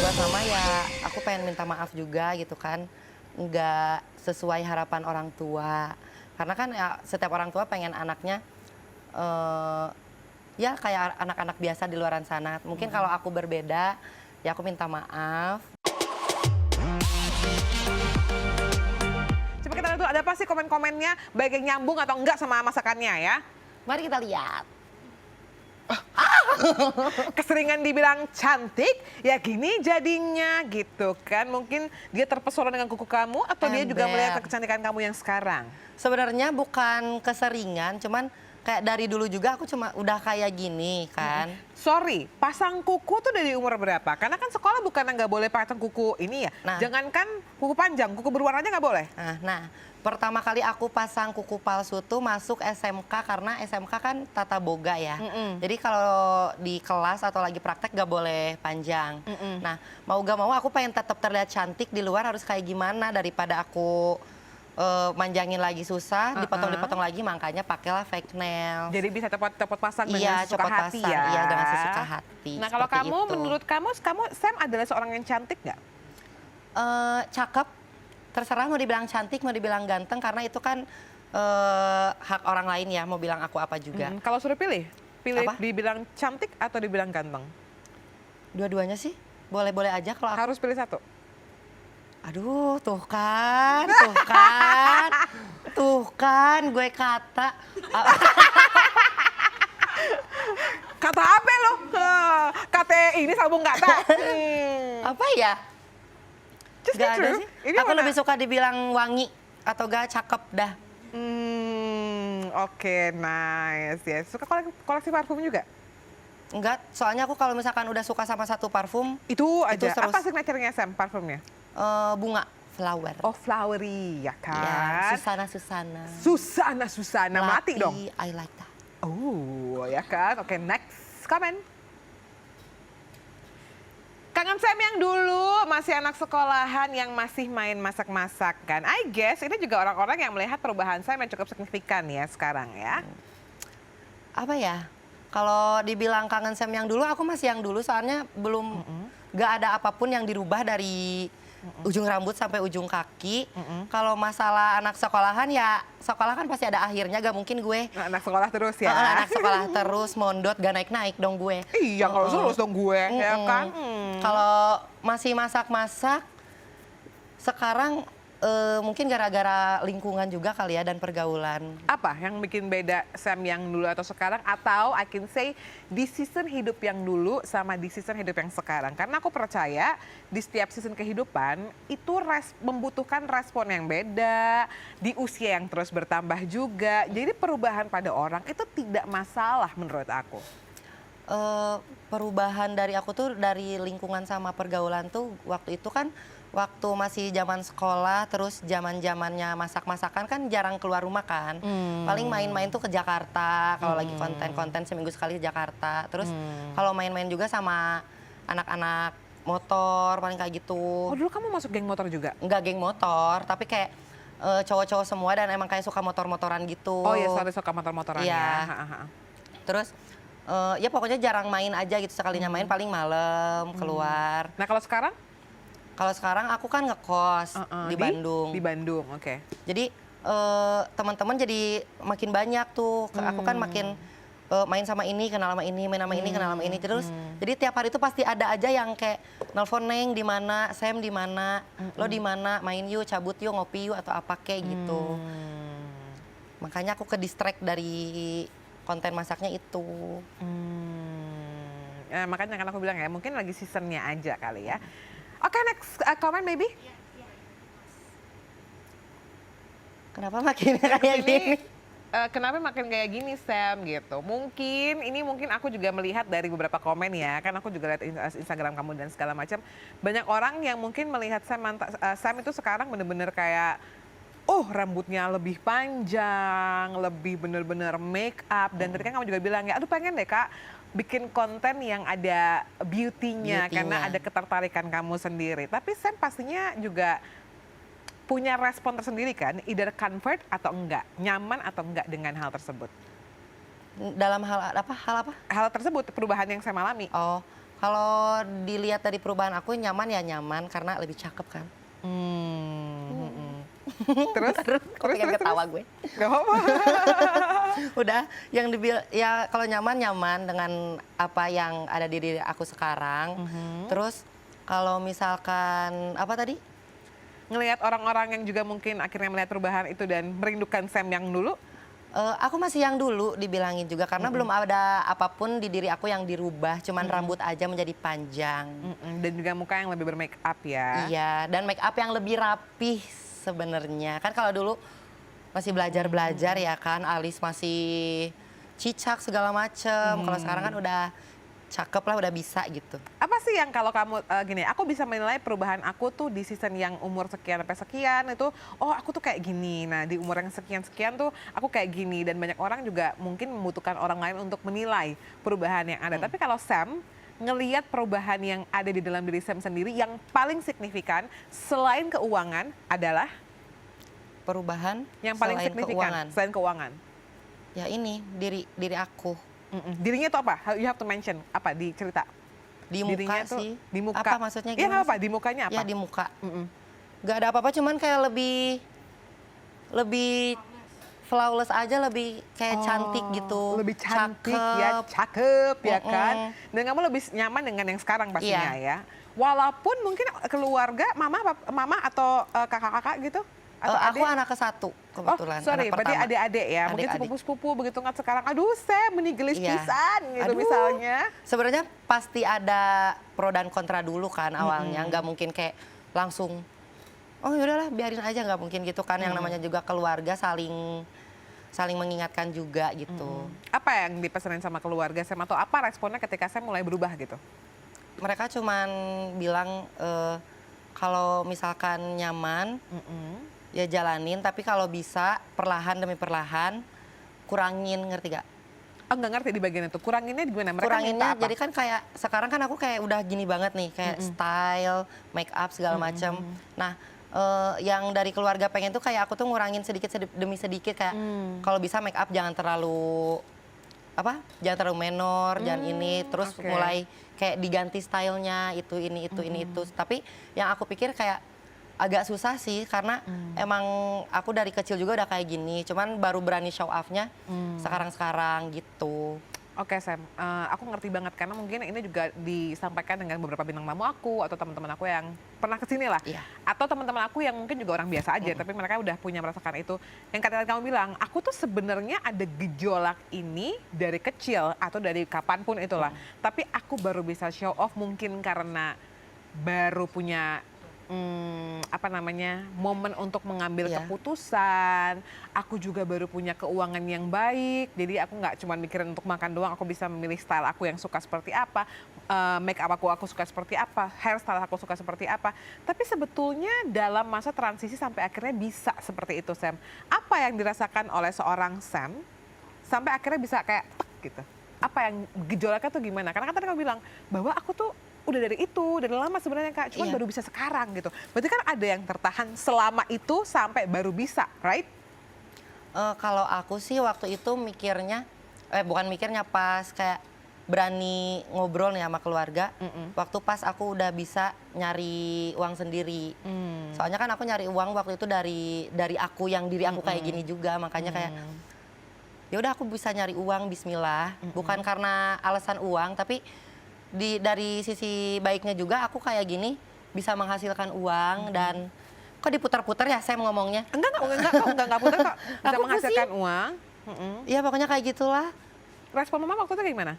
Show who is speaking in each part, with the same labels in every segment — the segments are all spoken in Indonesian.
Speaker 1: berdua sama ya aku pengen minta maaf juga gitu kan. Nggak sesuai harapan orang tua. Karena kan ya setiap orang tua pengen anaknya eh, ya kayak anak-anak biasa di luaran sana. Mungkin kalau aku berbeda ya aku minta maaf.
Speaker 2: Coba kita lihat dulu ada apa sih komen-komennya, baik yang nyambung atau enggak sama masakannya ya.
Speaker 1: Mari kita lihat.
Speaker 2: Keseringan dibilang cantik, ya gini jadinya gitu kan. Mungkin dia terpesona dengan kuku kamu atau dia juga
Speaker 1: Ember.
Speaker 2: melihat kecantikan kamu yang sekarang?
Speaker 1: Sebenarnya bukan keseringan, cuman kayak dari dulu juga aku cuma udah kayak gini kan.
Speaker 2: Sorry, pasang kuku tuh dari umur berapa? Karena kan sekolah bukan nggak boleh pasang kuku ini ya.
Speaker 1: Nah.
Speaker 2: Jangankan kuku panjang, kuku berwarna aja nggak boleh.
Speaker 1: Nah, pertama kali aku pasang kuku palsu tuh masuk SMK karena SMK kan tata boga ya. Jadi kalau di kelas atau lagi praktek gak boleh panjang. Nah, mau gak mau aku pengen tetap terlihat cantik di luar harus kayak gimana daripada aku manjangin lagi susah, dipotong-dipotong lagi, makanya pakailah fake nail.
Speaker 2: Jadi bisa cepat-cepat pasang
Speaker 1: Iya,
Speaker 2: dengan sesuka
Speaker 1: cepat
Speaker 2: hati
Speaker 1: pasang.
Speaker 2: ya.
Speaker 1: Iya, dengan sesuka hati.
Speaker 2: Nah kalau
Speaker 1: seperti
Speaker 2: kamu,
Speaker 1: itu.
Speaker 2: menurut kamu Sam adalah seorang yang cantik nggak?
Speaker 1: Cakep, terserah mau dibilang cantik, mau dibilang ganteng, karena itu kan hak orang lain ya, mau bilang aku apa juga.
Speaker 2: Kalau suruh pilih
Speaker 1: Apa?
Speaker 2: dibilang cantik atau dibilang ganteng?
Speaker 1: Dua-duanya sih, boleh-boleh aja kalau aku.
Speaker 2: Harus pilih satu.
Speaker 1: Aduh, tuh kan, gue kata.
Speaker 2: Kata apa lo? Kata ini sambung kata.
Speaker 1: Apa ya?
Speaker 2: Just be
Speaker 1: Gak ada
Speaker 2: true.
Speaker 1: sih.
Speaker 2: Ini
Speaker 1: Aku
Speaker 2: mana?
Speaker 1: lebih suka dibilang wangi atau gak cakep dah.
Speaker 2: Oke, nice. Yes. Suka koleksi parfum juga?
Speaker 1: Enggak, soalnya aku kalau misalkan udah suka sama satu parfum,
Speaker 2: Itu aja.
Speaker 1: terus.
Speaker 2: Apa signature-nya Sam parfumnya?
Speaker 1: Bunga, flower.
Speaker 2: Oh, flowery ya
Speaker 1: Ya,
Speaker 2: kan? Susana. Mati dong.
Speaker 1: I like that.
Speaker 2: Oh, ya kan? Oke, next comment. Kangen Sam yang dulu masih anak sekolahan yang masih main masak-masakan. I guess ini juga orang-orang yang melihat perubahan Sam yang cukup signifikan ya sekarang ya.
Speaker 1: Apa ya? Kalau dibilang kangen Sam yang dulu, aku masih yang dulu soalnya belum gak ada apapun yang dirubah dari ujung rambut sampai ujung kaki. Kalau masalah anak sekolahan ya sekolah kan pasti ada akhirnya, gak mungkin gue
Speaker 2: Anak sekolah terus ya.
Speaker 1: anak sekolah terus mondot gak naik-naik dong gue.
Speaker 2: Iya, kalau terus dong gue ya kan.
Speaker 1: Kalau masih masak-masak sekarang mungkin gara-gara lingkungan juga kali ya dan pergaulan.
Speaker 2: Apa yang bikin beda Sam yang dulu atau sekarang, atau I can say di season hidup yang dulu sama di season hidup yang sekarang? Karena aku percaya di setiap season kehidupan itu membutuhkan respon yang beda, di usia yang terus bertambah juga. Jadi perubahan pada orang itu tidak masalah menurut aku.
Speaker 1: Perubahan dari aku tuh dari lingkungan sama pergaulan tuh waktu itu kan waktu masih zaman sekolah, terus zaman-zamannya masak-masakan kan jarang keluar rumah kan. Paling main-main tuh ke Jakarta, kalau lagi konten-konten seminggu sekali ke Jakarta. Terus kalau main-main juga sama anak-anak motor, paling kayak gitu.
Speaker 2: Oh, dulu kamu masuk geng motor juga?
Speaker 1: Enggak geng motor, tapi kayak cowok-cowok semua dan emang kayak suka motor-motoran gitu.
Speaker 2: Oh ya, sorry, suka motor-motoran
Speaker 1: Iya.
Speaker 2: ya.
Speaker 1: Terus ya pokoknya jarang main aja gitu, sekalinya main paling malam keluar.
Speaker 2: Nah kalau sekarang?
Speaker 1: Kalau sekarang aku kan ngekos di Bandung.
Speaker 2: Di Bandung, oke.
Speaker 1: Jadi teman-teman jadi makin banyak tuh. Aku kan makin main sama ini, kenal sama ini, main sama ini, kenal sama ini. Terus jadi tiap hari itu pasti ada aja yang kayak nelfon, Neng di mana, Sam di mana, lo di mana, main yuk, cabut yuk, ngopi yuk atau apa kayak gitu. Makanya aku ke distract dari konten masaknya itu.
Speaker 2: Makanya kan aku bilang ya, mungkin lagi seasonnya aja kali ya. Oke, next comment maybe.
Speaker 1: Kenapa makin kayak gini?
Speaker 2: Kenapa makin kayak gini Sam gitu? Mungkin aku juga melihat dari beberapa komen ya, kan aku juga lihat Instagram kamu dan segala macam. Banyak orang yang mungkin melihat Sam itu sekarang bener-bener kayak, oh rambutnya lebih panjang, lebih bener-bener make up. Dan tadi kan kamu juga bilang ya, aduh pengen deh Kak bikin konten yang ada beauty-nya karena ada ketertarikan kamu sendiri. Tapi Sam pastinya juga punya respon tersendiri kan, either comfort atau enggak, nyaman atau enggak dengan hal tersebut.
Speaker 1: Dalam hal apa?
Speaker 2: Hal tersebut, perubahan yang saya alami.
Speaker 1: Oh, Kalau dilihat dari perubahan aku nyaman ya nyaman karena lebih cakep kan.
Speaker 2: Terus?
Speaker 1: Kok pengen ketawa gue.
Speaker 2: Gak apa-apa.
Speaker 1: Udah yang ya kalau nyaman dengan apa yang ada di diri aku sekarang. Terus kalau misalkan apa tadi?
Speaker 2: Ngelihat orang-orang yang juga mungkin akhirnya melihat perubahan itu dan merindukan Sam yang dulu.
Speaker 1: Aku masih yang dulu dibilangin juga karena belum ada apapun di diri aku yang dirubah, cuman rambut aja menjadi panjang.
Speaker 2: Dan juga muka yang lebih bermake up ya.
Speaker 1: Iya, dan make up yang lebih rapih sebenarnya. Kan kalau dulu masih belajar-belajar ya kan, alis masih cicak segala macem. Kalau sekarang kan udah cakep lah, udah bisa gitu.
Speaker 2: Apa sih yang kalau kamu gini, aku bisa menilai perubahan aku tuh di season yang umur sekian sampai sekian itu, oh aku tuh kayak gini. Nah di umur yang sekian-sekian tuh aku kayak gini. Dan banyak orang juga mungkin membutuhkan orang lain untuk menilai perubahan yang ada. Tapi kalau Sam, ngelihat perubahan yang ada di dalam diri Sam sendiri yang paling signifikan selain keuangan adalah?
Speaker 1: Perubahan
Speaker 2: Yang paling
Speaker 1: selain
Speaker 2: signifikan
Speaker 1: keuangan.
Speaker 2: selain keuangan.
Speaker 1: Ya ini, diri aku.
Speaker 2: Dirinya tuh apa? You have to mention, apa di cerita?
Speaker 1: Di
Speaker 2: Dirinya
Speaker 1: muka
Speaker 2: tuh,
Speaker 1: sih.
Speaker 2: di muka.
Speaker 1: Apa maksudnya
Speaker 2: Iya
Speaker 1: gimana
Speaker 2: nggak apa,
Speaker 1: sih?
Speaker 2: di mukanya apa?
Speaker 1: Ya di muka.
Speaker 2: Mm-mm.
Speaker 1: Gak ada apa-apa, cuman kayak lebih flawless aja, lebih kayak cantik gitu.
Speaker 2: Lebih cantik ya, cakep ya kan. Dan kamu lebih nyaman dengan yang sekarang pastinya ya. Walaupun mungkin keluarga, mama atau kakak-kakak gitu? Atau
Speaker 1: Aku
Speaker 2: adik?
Speaker 1: anak ke-1 kebetulan.
Speaker 2: Oh sorry,
Speaker 1: anak
Speaker 2: berarti
Speaker 1: pertama.
Speaker 2: adik-adik ya. Mungkin
Speaker 1: Adik-adik.
Speaker 2: sepupu-sepupu begitu nggak sekarang. Aduh, saya menigelis
Speaker 1: Iya.
Speaker 2: pisan gitu
Speaker 1: Aduh.
Speaker 2: misalnya.
Speaker 1: Sebenarnya pasti ada pro dan kontra dulu kan awalnya. Nggak mungkin kayak langsung, oh yaudahlah biarin aja, nggak mungkin gitu kan. Yang namanya juga keluarga saling mengingatkan juga gitu.
Speaker 2: Apa yang dipesanin sama keluarga Sam atau apa responnya ketika saya mulai berubah gitu?
Speaker 1: Mereka cuman bilang kalau misalkan nyaman, ya jalanin, tapi kalau bisa perlahan demi perlahan kurangin, ngerti gak?
Speaker 2: Oh nggak ngerti di bagian itu, kuranginnya gimana? Mereka minta
Speaker 1: Kuranginnya
Speaker 2: apa?
Speaker 1: jadi kan kayak sekarang kan aku kayak udah gini banget nih, kayak style, make up segala macem. Nah yang dari keluarga pengen tuh kayak aku tuh ngurangin sedikit demi sedikit, kayak kalau bisa make up jangan terlalu jangan terlalu menor, jangan ini, terus
Speaker 2: oke.
Speaker 1: mulai kayak diganti stylenya itu ini itu. Tapi yang aku pikir kayak agak susah sih karena emang aku dari kecil juga udah kayak gini, cuman baru berani show off-nya sekarang gitu.
Speaker 2: Oke Sam, aku ngerti banget karena mungkin ini juga disampaikan dengan beberapa bintang tamu aku atau teman-teman aku yang pernah kesini lah.
Speaker 1: Iya.
Speaker 2: Atau teman-teman aku yang mungkin juga orang biasa aja, tapi mereka udah punya merasakan itu. Yang kata kamu bilang, aku tuh sebenarnya ada gejolak ini dari kecil atau dari kapanpun itulah. Tapi aku baru bisa show off mungkin karena baru punya momen untuk mengambil
Speaker 1: Iya.
Speaker 2: keputusan. Aku juga baru punya keuangan yang baik, jadi aku nggak cuma mikirin untuk makan doang, aku bisa memilih style aku yang suka seperti apa, make up aku suka seperti apa, hairstyle aku suka seperti apa. Tapi sebetulnya dalam masa transisi sampai akhirnya bisa seperti itu Sam, apa yang dirasakan oleh seorang Sam sampai akhirnya bisa kayak gitu? Apa yang gejolaknya tuh gimana? Karena kan tadi kamu bilang bahwa aku tuh udah dari lama sebenarnya Kak, cuman
Speaker 1: Iya.
Speaker 2: baru bisa sekarang gitu. Berarti kan ada yang tertahan selama itu sampai baru bisa, right?
Speaker 1: Kalau aku sih waktu itu mikirnya, bukan mikirnya, pas kayak berani ngobrol nih sama keluarga, waktu pas aku udah bisa nyari uang sendiri. Soalnya kan aku nyari uang waktu itu dari aku yang diri aku kayak gini juga, makanya kayak ya udah aku bisa nyari uang bismillah, bukan karena alasan uang, tapi dari sisi baiknya juga aku kayak gini bisa menghasilkan uang. Dan kok diputar-putar ya Sam ngomongnya?
Speaker 2: Enggak putar kok. Bisa
Speaker 1: Aku
Speaker 2: menghasilkan uang.
Speaker 1: Iya pokoknya kayak gitulah.
Speaker 2: Respon mama waktu itu kayak gimana?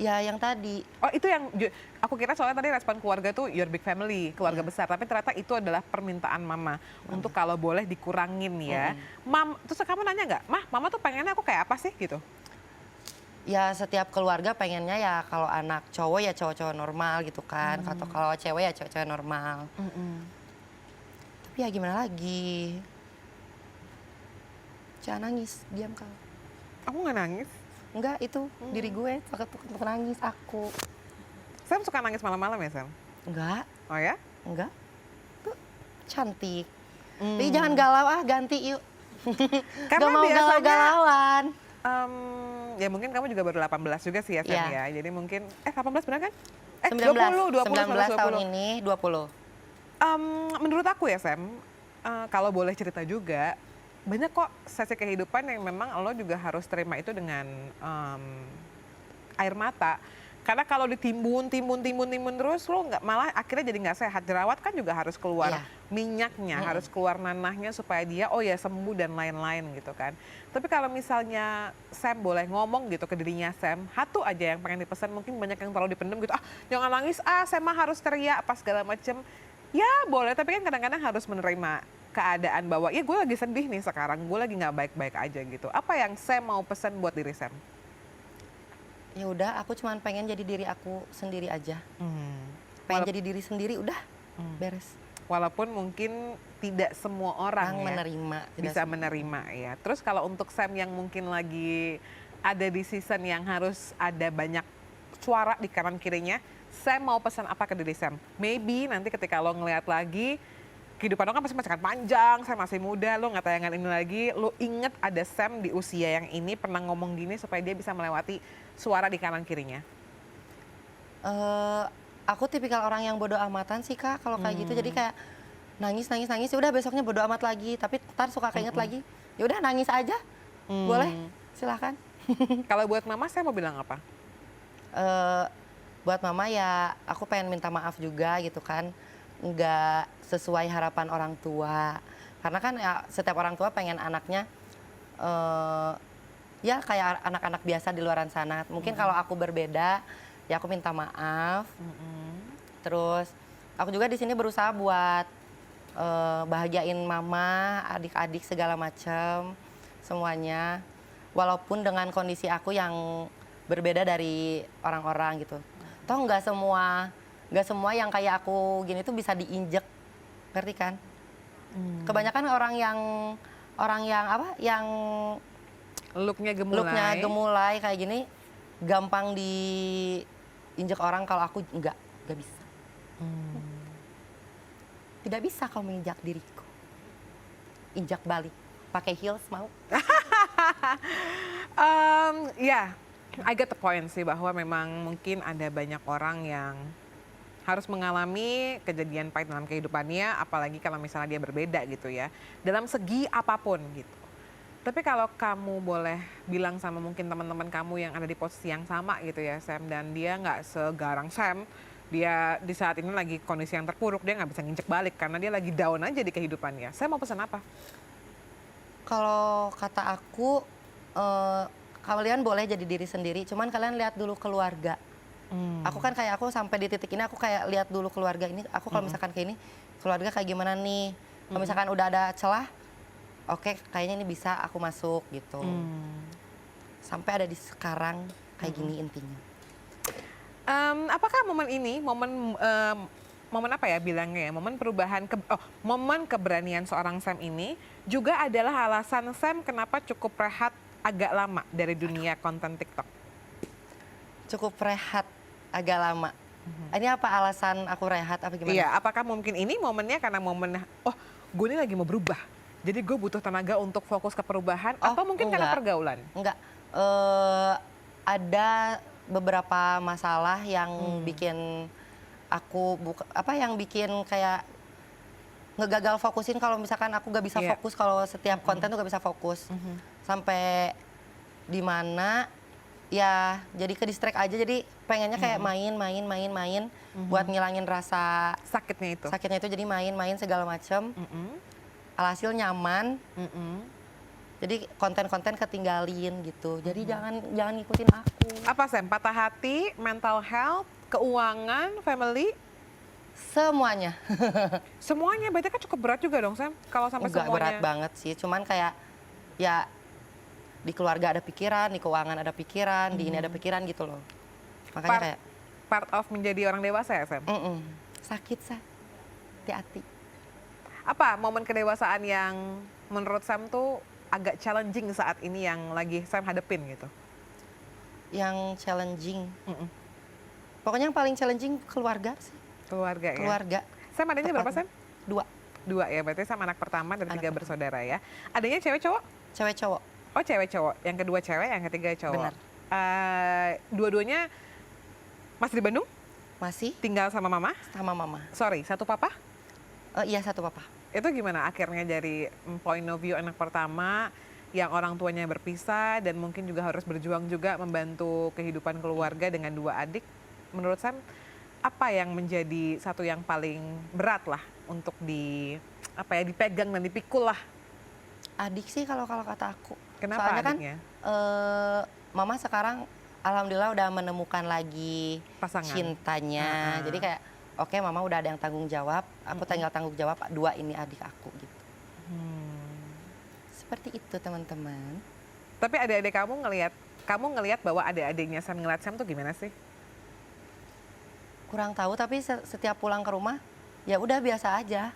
Speaker 1: Ya yang tadi.
Speaker 2: Oh itu yang aku kira soalnya tadi respon keluarga tuh your big family, keluarga besar. Tapi ternyata itu adalah permintaan mama untuk kalau boleh dikurangin ya. Terus kamu nanya nggak, mama tuh pengennya aku kayak apa sih gitu?
Speaker 1: Ya setiap keluarga pengennya ya kalau anak cowok ya cowok-cowok normal gitu kan. Atau kalau cewek ya cewek-cewek normal. Tapi ya gimana lagi? Jangan nangis, diam kau.
Speaker 2: Aku nggak nangis.
Speaker 1: Enggak, itu diri gue takut nangis aku.
Speaker 2: Sam suka nangis malam-malam ya Sam?
Speaker 1: Enggak,
Speaker 2: Oh ya?
Speaker 1: enggak. Tuh cantik. Tapi jangan galau ganti yuk.
Speaker 2: Karena
Speaker 1: Gak mau
Speaker 2: biasanya-
Speaker 1: galau-galauan.
Speaker 2: ya mungkin kamu juga baru 18 juga sih ya, Sam
Speaker 1: Iya.
Speaker 2: ya. Jadi mungkin 18 benar kan?
Speaker 1: 19,
Speaker 2: 20
Speaker 1: tahun ini 20.
Speaker 2: Menurut aku ya, Sam, kalau boleh cerita juga, banyak kok sesi kehidupan yang memang lo juga harus terima itu dengan air mata. Karena kalau ditimbun terus, lo nggak, malah akhirnya jadi nggak sehat. Jerawat kan juga harus keluar
Speaker 1: Iya.
Speaker 2: minyaknya, harus keluar nanahnya supaya dia oh ya sembuh dan lain-lain gitu kan. Tapi kalau misalnya Sam boleh ngomong gitu ke dirinya Sam, satu aja yang pengen dipesan, mungkin banyak yang terlalu dipendam gitu, jangan nangis, Sam mah harus teriak apa segala macem. Ya boleh, tapi kan kadang-kadang harus menerima keadaan bahwa ya gue lagi sedih nih sekarang, gue lagi nggak baik-baik aja gitu. Apa yang Sam mau pesan buat diri Sam?
Speaker 1: Ya udah, aku cuman pengen jadi diri aku sendiri aja. Pengen jadi diri sendiri, udah beres.
Speaker 2: Walaupun mungkin tidak semua orang ya
Speaker 1: menerima,
Speaker 2: bisa menerima ya. Terus kalau untuk Sam yang mungkin lagi ada di season yang harus ada banyak suara di kanan kirinya, Sam mau pesan apa ke diri Sam? Maybe nanti ketika lo ngeliat lagi, kehidupan lo kan pasti masih akan panjang, saya masih muda, lo nggak tayangan ini lagi, lo inget ada Sam di usia yang ini pernah ngomong gini supaya dia bisa melewati suara di kanan kirinya.
Speaker 1: Aku tipikal orang yang bodoh amatan sih Kak, kalau kayak gitu. Jadi kayak nangis, ya udah besoknya bodoh amat lagi, tapi ntar suka keinget lagi. Ya udah nangis aja. Boleh, silahkan.
Speaker 2: Kalau buat mama saya mau bilang apa?
Speaker 1: Buat mama ya aku pengen minta maaf juga gitu kan, nggak sesuai harapan orang tua. Karena kan ya setiap orang tua pengen anaknya ya kayak anak-anak biasa di luaran sana. Mungkin kalau aku berbeda, ya aku minta maaf. Terus aku juga di sini berusaha buat bahagiain mama, adik-adik segala macam, semuanya. Walaupun dengan kondisi aku yang berbeda dari orang-orang gitu. Toh nggak semua yang kayak aku gini tuh bisa diinjek, ngerti kan? Kebanyakan orang yang apa? Yang
Speaker 2: Looknya
Speaker 1: gemulai kayak gini gampang diinjek orang. Kalau aku nggak bisa. Tidak bisa kau menginjak diriku. Injak balik, pakai heels mau?
Speaker 2: Ya, I get the point sih, bahwa memang mungkin ada banyak orang yang harus mengalami kejadian pahit dalam kehidupannya, apalagi kalau misalnya dia berbeda gitu ya, dalam segi apapun gitu. Tapi kalau kamu boleh bilang sama mungkin teman-teman kamu yang ada di posisi yang sama gitu ya Sam, dan dia nggak segarang Sam, dia di saat ini lagi kondisi yang terpuruk, dia nggak bisa nginjek balik karena dia lagi down aja di kehidupannya. Saya mau pesan apa?
Speaker 1: Kalau kata aku, kalian boleh jadi diri sendiri, cuman kalian lihat dulu keluarga. Aku kan kayak aku sampai di titik ini aku kayak lihat dulu keluarga ini. Aku kalau misalkan kayak ini, keluarga kayak gimana nih? Kalau misalkan udah ada celah, oke, kayaknya ini bisa aku masuk gitu. Sampai ada di sekarang kayak gini intinya.
Speaker 2: Apakah momen ini, momen apa ya bilangnya ya, momen perubahan, momen keberanian seorang Sam ini juga adalah alasan Sam kenapa cukup rehat agak lama dari dunia konten TikTok?
Speaker 1: Cukup rehat agak lama. Ini apa alasan aku rehat apa gimana?
Speaker 2: Iya, apakah mungkin ini momennya karena gue ini lagi mau berubah, jadi gue butuh tenaga untuk fokus ke perubahan, atau mungkin karena pergaulan?
Speaker 1: Enggak, ada beberapa masalah yang bikin aku yang bikin kayak ngegagal fokusin. Kalau misalkan aku gak bisa fokus, kalau setiap konten tuh gak bisa fokus, sampai di mana ya jadi ke distract aja. Jadi pengennya kayak main buat ngilangin rasa sakitnya itu. Jadi main jadi macem. Alhasil nyaman. Jadi konten-konten ketinggalin gitu. Jadi jangan ngikutin aku.
Speaker 2: Apa Sam? Patah hati, mental health, keuangan, family?
Speaker 1: Semuanya.
Speaker 2: Semuanya, berarti kan cukup berat juga dong Sam? Kalau sampai
Speaker 1: Enggak
Speaker 2: semuanya.
Speaker 1: berat banget sih. Cuman kayak ya di keluarga ada pikiran, di keuangan ada pikiran, di ini ada pikiran gitu loh. Makanya kayak
Speaker 2: part of menjadi orang dewasa ya Sam?
Speaker 1: sakit Sam. Hati-hati.
Speaker 2: Apa momen kedewasaan yang menurut Sam tuh agak challenging saat ini yang lagi Sam hadepin gitu?
Speaker 1: Yang challenging? Pokoknya yang paling challenging keluarga sih.
Speaker 2: Keluarga ya?
Speaker 1: Keluarga.
Speaker 2: Sam adanya berapa Sam?
Speaker 1: 2.
Speaker 2: 2 ya, berarti Sam anak pertama dari 3 bersaudara ya. Adanya cewek cowok?
Speaker 1: Cewek cowok.
Speaker 2: Oh cewek cowok, yang kedua cewek, yang ketiga cowok.
Speaker 1: Benar.
Speaker 2: Dua-duanya masih di Bandung?
Speaker 1: Masih
Speaker 2: Tinggal sama mama?
Speaker 1: sama mama.
Speaker 2: Sorry, satu papa?
Speaker 1: Iya, satu papa.
Speaker 2: Itu gimana akhirnya dari point of view anak pertama yang orang tuanya berpisah dan mungkin juga harus berjuang juga membantu kehidupan keluarga dengan dua adik. Menurut Sam, apa yang menjadi satu yang paling berat lah untuk dipegang dan dipikul lah?
Speaker 1: Adik sih kalau kata aku.
Speaker 2: Kenapa
Speaker 1: Soalnya
Speaker 2: adiknya?
Speaker 1: kan mama sekarang alhamdulillah udah menemukan lagi
Speaker 2: Pasangan.
Speaker 1: cintanya. Jadi kayak oke, mama udah ada yang tanggung jawab, aku tinggal tanggung jawab dua ini adik aku gitu. Seperti itu teman-teman.
Speaker 2: Tapi adik-adik kamu ngelihat bahwa adik-adiknya Sam ngeliat Sam tuh gimana sih?
Speaker 1: Kurang tahu tapi setiap pulang ke rumah ya udah biasa aja.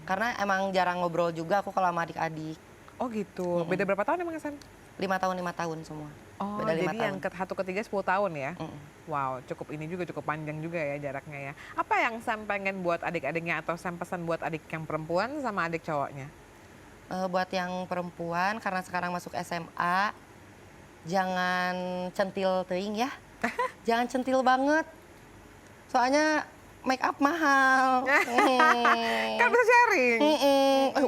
Speaker 1: Karena emang jarang ngobrol juga aku kalau sama adik-adik.
Speaker 2: Oh gitu. Beda berapa tahun emang Sam?
Speaker 1: 5 tahun semua.
Speaker 2: Oh,
Speaker 1: Beda 5
Speaker 2: jadi yang
Speaker 1: tahun.
Speaker 2: satu ketiga 10 tahun ya? Wow, cukup panjang juga ya jaraknya ya. Apa yang Sam pengen buat adik-adiknya atau Sam pesan buat adik yang perempuan sama adik cowoknya?
Speaker 1: Buat yang perempuan karena sekarang masuk SMA, jangan centil teuing ya. Jangan centil banget. Soalnya make up mahal.
Speaker 2: Kan bisa sharing.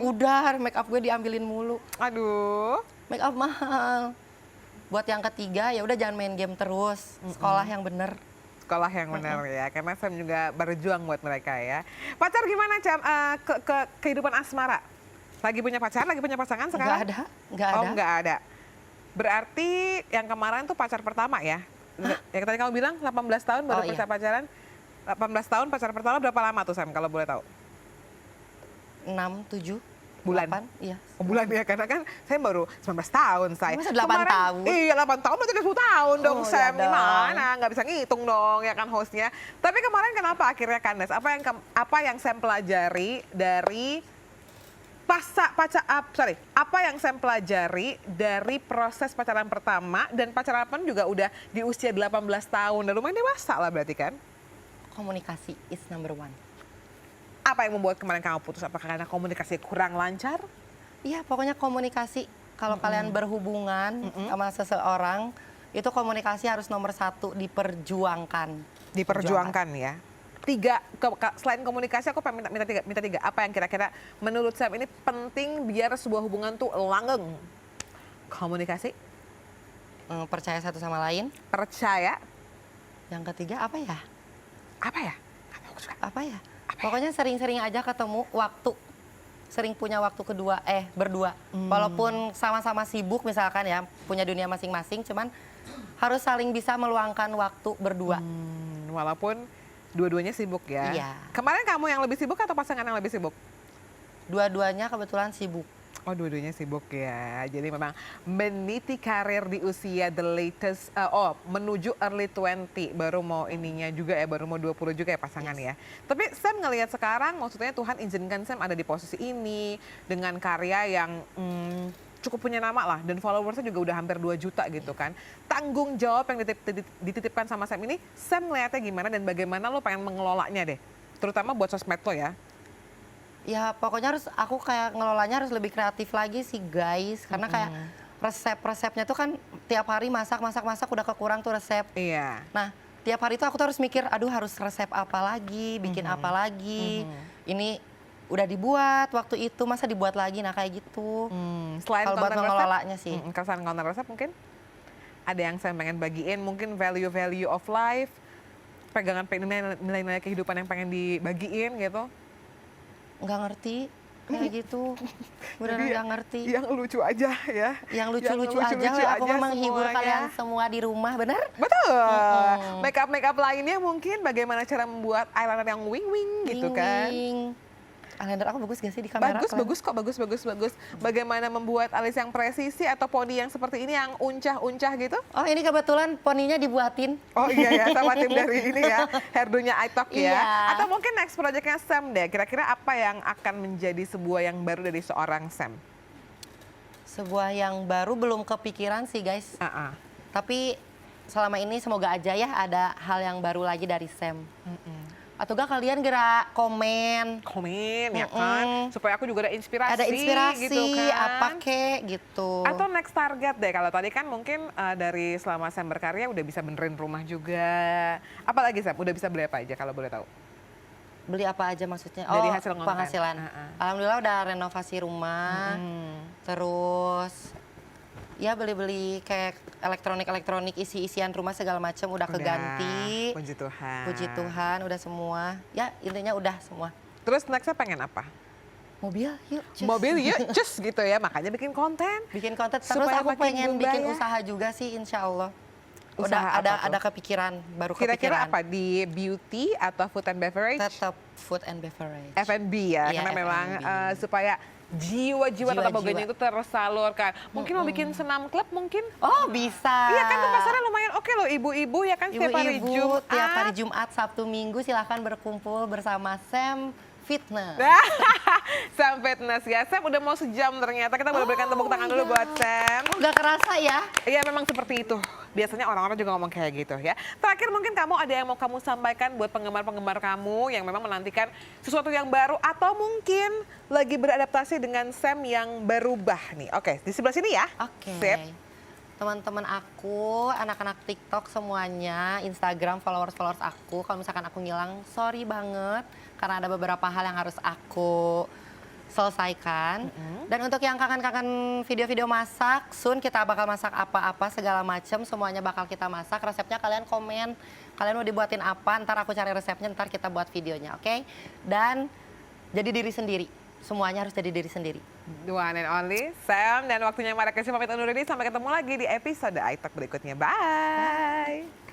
Speaker 1: Udah make up gue diambilin mulu.
Speaker 2: Aduh.
Speaker 1: Make up mahal. Buat yang ketiga ya udah jangan main game terus. Sekolah yang bener.
Speaker 2: Sekolah yang benar ya, karena Sam juga berjuang buat mereka ya. Pacar gimana Cam? Kehidupan asmara? Lagi punya pacar, lagi punya pasangan sekarang?
Speaker 1: Nggak ada.
Speaker 2: Oh, nggak ada. Berarti yang kemarin tuh pacar pertama ya? Yang tadi kamu bilang 18 tahun baru bisa pacaran. 18 tahun pacar pertama berapa lama tuh Sam kalau boleh tahu?
Speaker 1: 6, 7
Speaker 2: bulan?
Speaker 1: 8, iya.
Speaker 2: Oh, bulan ya, karena kan saya baru 19 tahun saya.
Speaker 1: Masa 8 tahun?
Speaker 2: Iya 8 tahun berarti udah 10 tahun dong
Speaker 1: Oh,
Speaker 2: Sam.
Speaker 1: ya dong.
Speaker 2: Gimana? Nggak bisa ngitung dong ya kan hostnya. Tapi kemarin kenapa akhirnya kandas? Apa yang Sam pelajari dari apa yang Sam pelajari dari proses pacaran pertama dan pacaran pun juga udah di usia 18 tahun. Dan lumayan dewasa lah berarti kan?
Speaker 1: Komunikasi is number one.
Speaker 2: Apa yang membuat kemarin kamu putus? Apakah karena komunikasi kurang lancar?
Speaker 1: Iya, pokoknya komunikasi. Kalau kalian berhubungan sama seseorang, itu komunikasi harus nomor 1 diperjuangkan.
Speaker 2: Diperjuangkan ya. Selain komunikasi aku pengen minta tiga. Apa yang kira-kira menurut Sam ini penting biar sebuah hubungan tuh langgeng? Komunikasi,
Speaker 1: Percaya satu sama lain.
Speaker 2: percaya,
Speaker 1: Yang ketiga apa ya?
Speaker 2: apa ya? Aku suka.
Speaker 1: Apa ya? Pokoknya sering-sering aja ketemu waktu. Sering punya waktu berdua. Walaupun sama-sama sibuk misalkan ya, punya dunia masing-masing, cuman harus saling bisa meluangkan waktu berdua.
Speaker 2: Walaupun dua-duanya sibuk ya.
Speaker 1: Iya.
Speaker 2: Kemarin kamu yang lebih sibuk atau pasangan yang lebih sibuk?
Speaker 1: Dua-duanya kebetulan sibuk.
Speaker 2: Oh, dua-duanya sibuk ya. Jadi memang meniti karir di usia the latest, menuju early 20. Baru mau ininya juga ya, baru mau 20 juga ya pasangan ya. Tapi Sam ngelihat sekarang, maksudnya Tuhan izinkan Sam ada di posisi ini dengan karya yang cukup punya nama lah. Dan followersnya juga udah hampir 2 juta gitu kan. Tanggung jawab yang dititipkan sama Sam ini, Sam ngelihatnya gimana dan bagaimana lo pengen mengelolanya deh? Terutama buat sosmed lo ya.
Speaker 1: Ya pokoknya aku kayak ngelolanya harus lebih kreatif lagi sih guys. Karena kayak resepnya tuh kan tiap hari masak udah kekurang tuh resep.
Speaker 2: Iya.
Speaker 1: Nah tiap hari tuh aku tuh harus mikir, aduh harus resep apa lagi, bikin apa lagi. Ini udah dibuat waktu itu, masa dibuat lagi, nah kayak gitu.
Speaker 2: Selain
Speaker 1: Kalau buat
Speaker 2: konten
Speaker 1: mengelolanya sih.
Speaker 2: Keresahan konten resep mungkin ada yang saya pengen bagiin, mungkin value of life, pegangan nilai-nilai kehidupan yang pengen dibagiin gitu.
Speaker 1: Nggak ngerti kayak gitu, beneran nggak ngerti.
Speaker 2: Yang lucu aja ya.
Speaker 1: Yang lucu-lucu aja lah, aku memang menghibur
Speaker 2: semuanya.
Speaker 1: kalian semua di rumah, bener?
Speaker 2: Betul. Make up lainnya mungkin bagaimana cara membuat eyeliner yang wing-wing gitu kan.
Speaker 1: Wing. Eyeliner aku bagus gak sih di kamera?
Speaker 2: Bagus kok, bagus. Bagaimana membuat alis yang presisi atau poni yang seperti ini yang uncah-uncah gitu?
Speaker 1: Oh ini kebetulan poninya dibuatin.
Speaker 2: Oh iya ya, sama tim dari ini ya, hairdo-nya iTalk ya.
Speaker 1: Iya.
Speaker 2: Atau mungkin next project-nya Sam deh, kira-kira apa yang akan menjadi sebuah yang baru dari seorang Sam?
Speaker 1: Sebuah yang baru belum kepikiran sih guys. Tapi selama ini semoga aja ya ada hal yang baru lagi dari Sam. Atau enggak kalian gerak komen.
Speaker 2: Komen ya kan, supaya aku juga ada inspirasi.
Speaker 1: Ada inspirasi,
Speaker 2: gitu kan.
Speaker 1: apa kek gitu.
Speaker 2: Atau next target deh, kalau tadi kan mungkin dari selama Sam berkarya udah bisa benerin rumah juga. Apalagi Sam, udah bisa beli apa aja kalau boleh tahu?
Speaker 1: Beli apa aja maksudnya?
Speaker 2: Dari
Speaker 1: Oh,
Speaker 2: hasil ngonten.
Speaker 1: penghasilan. Alhamdulillah udah renovasi rumah. Terus ya beli-beli kayak elektronik isi-isian rumah segala macam udah keganti.
Speaker 2: Puji Tuhan.
Speaker 1: Puji Tuhan udah semua. Ya intinya udah semua.
Speaker 2: Terus nextnya pengen apa?
Speaker 1: Mobil yuk. Cus.
Speaker 2: Mobil yuk, cus gitu ya. Makanya bikin konten.
Speaker 1: Bikin konten terus
Speaker 2: Supaya
Speaker 1: aku
Speaker 2: makin
Speaker 1: pengen
Speaker 2: boomba
Speaker 1: bikin
Speaker 2: ya.
Speaker 1: usaha juga sih insya Allah.
Speaker 2: Usaha
Speaker 1: Udah
Speaker 2: apa tuh?
Speaker 1: ada kepikiran, baru
Speaker 2: Kira-kira
Speaker 1: kepikiran.
Speaker 2: apa? Di beauty atau food and beverage?
Speaker 1: Tetap food and beverage.
Speaker 2: F&B ya,
Speaker 1: Iya,
Speaker 2: karena memang
Speaker 1: F&B.
Speaker 2: supaya jiwa-jiwa Tata
Speaker 1: Jiwa-jiwa.
Speaker 2: Boganya itu tersalurkan. Mungkin mau bikin senam klub mungkin?
Speaker 1: Oh bisa.
Speaker 2: Iya kan tuh pasarnya lumayan oke loh ibu-ibu ya kan setiap hari
Speaker 1: Ibu-ibu
Speaker 2: Jumat.
Speaker 1: tiap hari Jumat, Sabtu, Minggu silahkan berkumpul bersama Sam Fitness.
Speaker 2: Sam Fitness ya, Sam udah mau sejam ternyata. Kita boleh berikan tepuk tangan dulu buat Sam.
Speaker 1: Gak kerasa ya?
Speaker 2: Iya memang seperti itu. Biasanya orang-orang juga ngomong kayak gitu ya. Terakhir mungkin kamu ada yang mau kamu sampaikan buat penggemar-penggemar kamu yang memang menantikan sesuatu yang baru atau mungkin lagi beradaptasi dengan Sam yang berubah nih. Oke, di sebelah sini ya.
Speaker 1: Oke.
Speaker 2: Sip.
Speaker 1: Teman-teman aku, anak-anak TikTok semuanya, Instagram, followers aku, kalau misalkan aku ngilang, sorry banget. Karena ada beberapa hal yang harus aku selesaikan. Dan untuk yang kangen-kangen video-video masak, soon kita bakal masak apa-apa segala macam, semuanya bakal kita masak. Resepnya kalian komen, kalian mau dibuatin apa, ntar aku cari resepnya, ntar kita buat videonya, oke? Dan jadi diri sendiri, semuanya harus jadi diri sendiri.
Speaker 2: The one and only Sam, dan waktunya Marek Kasih pamit undur diri. Sampai ketemu lagi di episode iTalk berikutnya. Bye.